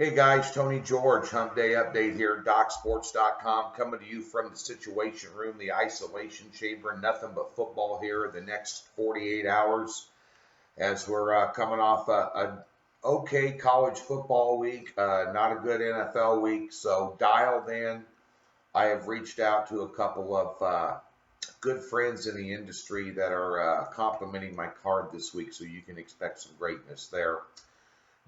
Hey guys, Tony George, Hump Day Update here, DocSports.com, coming to you from the Situation Room, the Isolation Chamber. Nothing but football here the next 48 hours as we're coming off a okay college football week, not a good NFL week. So dialed in. I have reached out to a couple of good friends in the industry that are complimenting my card this week, so you can expect some greatness there.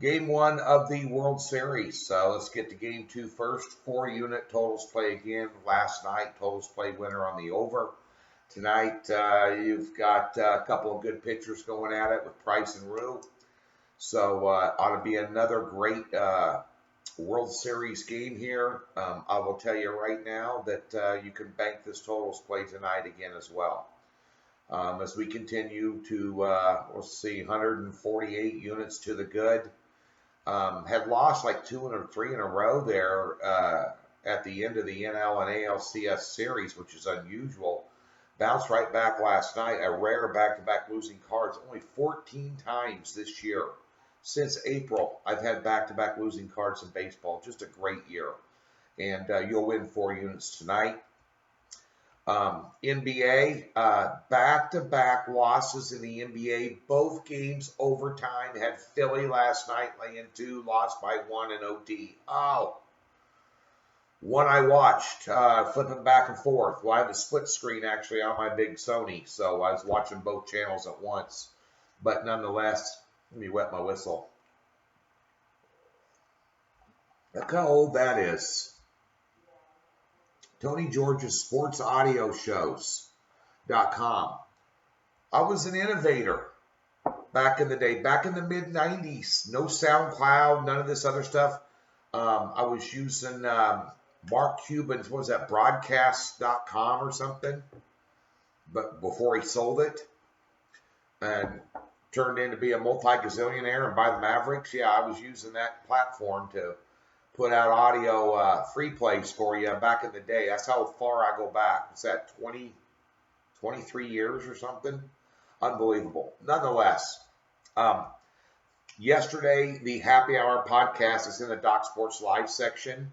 Game one of the World Series. Let's get to game two first. 4-unit totals play again. Last night, totals play winner on the over. Tonight, you've got a couple of good pitchers going at it with Price and Rue. So, ought to be another great World Series game here. I will tell you right now that you can bank this totals play tonight again as well. As we continue to, let's see, 148 units to the good. Had lost like 2 or 3 in a row there at the end of the NL and ALCS series, which is unusual. Bounced right back last night, a rare back-to-back losing cards. Only 14 times this year. Since April, I've had back-to-back losing cards in baseball. Just a great year. And you'll win 4 units tonight. NBA, back-to-back losses in the NBA, both games overtime. Had Philly last night laying 2, lost by 1 in OT. Oh, one I watched, flipping back and forth. Well, I have a split screen actually on my big Sony, so I was watching both channels at once. But nonetheless, let me wet my whistle. Look how old that is. Tony George's Sports Audio Shows.com. I was an innovator back in the day, back in the mid-90s. No SoundCloud, none of this other stuff. I was using Mark Cuban's, what was that, broadcast.com or something, but before he sold it and turned in to be a multi-gazillionaire and buy the Mavericks. Yeah, I was using that platform to put out audio free plays for you back in the day. That's how far I go back. It's that 23 years or something. Unbelievable. Nonetheless, yesterday, the Happy Hour podcast is in the Doc Sports Live section.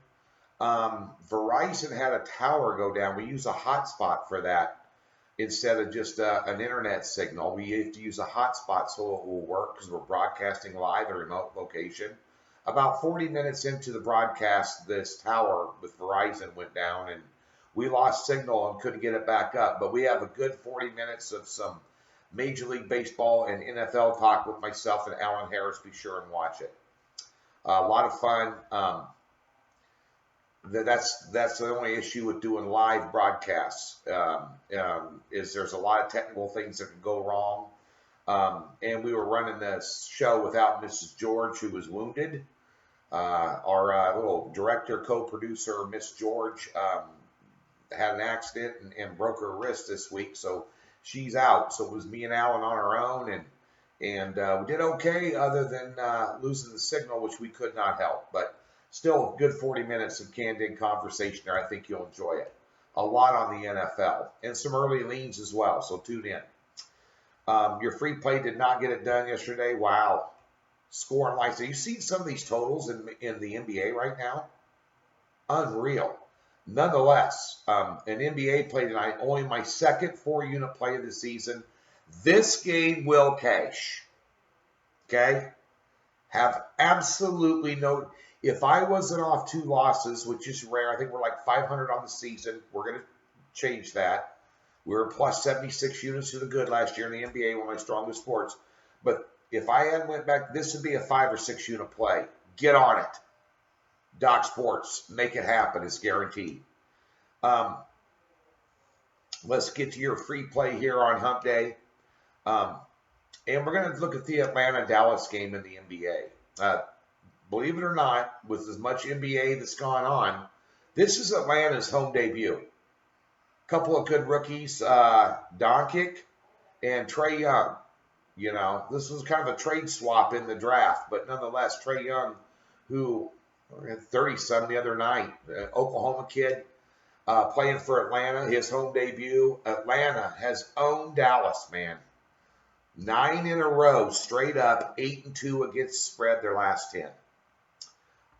Verizon had a tower go down. We use a hotspot for that instead of just an internet signal. We have to use a hotspot so it will work because we're broadcasting live at a remote location. About 40 minutes into the broadcast, this tower with Verizon went down and we lost signal and couldn't get it back up. But we have a good 40 minutes of some Major League Baseball and NFL talk with myself and Alan Harris. Be sure and watch it. A lot of fun. That's the only issue with doing live broadcasts is there's a lot of technical things that can go wrong. And we were running this show without Mrs. George, who was wounded. Our little director, co-producer, Miss George, had an accident and broke her wrist this week, so she's out. So it was me and Alan on our own, and we did okay other than losing the signal, which we could not help. But still, a good 40 minutes of candid conversation there. I think you'll enjoy it. A lot on the NFL and some early leans as well, so tune in. Your free play did not get it done yesterday. Wow. Scoring lights. You see some of these totals in the NBA right now? Unreal. Nonetheless, an NBA play tonight, only my second 4-unit play of the season. This game will cash. Okay? Have absolutely no... If I wasn't off 2 losses, which is rare, I think we're like 500 on the season. We're going to change that. We were plus 76 units to the good last year in the NBA, one of my strongest sports. But if I hadn't went back, this would be a 5 or 6 unit play. Get on it. Doc Sports. Make it happen. It's guaranteed. Let's get to your free play here on Hump Day. And we're going to look at the Atlanta-Dallas game in the NBA. Believe it or not, with as much NBA that's gone on, this is Atlanta's home debut. Couple of good rookies, Doncic and Trae Young. You know, this was kind of a trade swap in the draft, but nonetheless, Trae Young, who had 30-some the other night, Oklahoma kid, playing for Atlanta, his home debut. Atlanta has owned Dallas, man. 9 in a row, straight up, 8-2 against spread their last 10.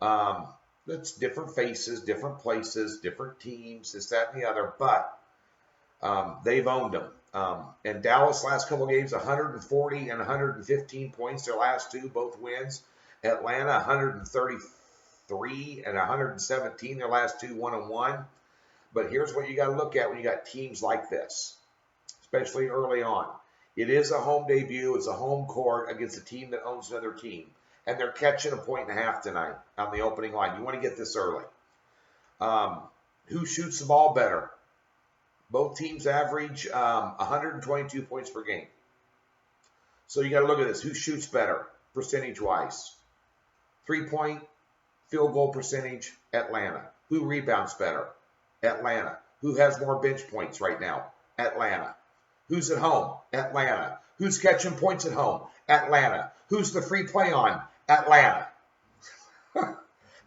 Um, that's different faces, different places, different teams, this, that, and the other. But they've owned them. And Dallas last couple of games, 140 and 115 points. Their last two, both wins. Atlanta 133 and 117. Their last two, 1-1. But here's what you got to look at when you got teams like this, especially early on. It is a home debut. It's a home court against a team that owns another team. And they're catching 1.5 points tonight on the opening line. You want to get this early. Who shoots the ball better? Both teams average 122 points per game. So you got to look at this. Who shoots better percentage-wise? 3-point field goal percentage, Atlanta. Who rebounds better? Atlanta. Who has more bench points right now? Atlanta. Who's at home? Atlanta. Who's catching points at home? Atlanta. Who's the free play on? Atlanta.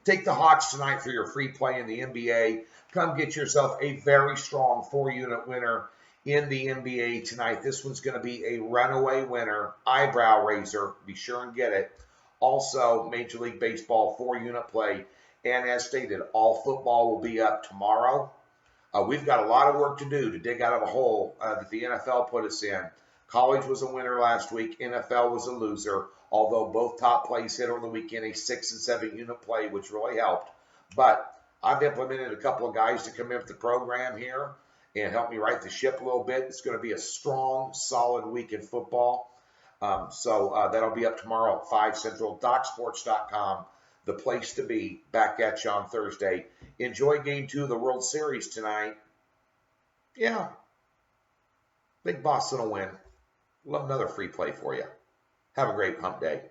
Take the Hawks tonight for your free play in the NBA. Come get yourself a very strong 4-unit winner in the NBA tonight. This one's going to be a runaway winner, eyebrow raiser. Be sure and get it. Also, Major League Baseball 4-unit play. And as stated, all football will be up tomorrow. We've got a lot of work to do to dig out of a hole that the NFL put us in. College was a winner last week. NFL was a loser, although both top plays hit on the weekend, a 6 and 7 unit play, which really helped. But I've implemented a couple of guys to come in with the program here and help me right the ship a little bit. It's going to be a strong, solid week in football. So that'll be up tomorrow at 5 Central. DocSports.com, the place to be. Back at you on Thursday. Enjoy Game 2 of the World Series tonight. Yeah, Big Boston will win. Love another free play for you. Have a great hump day.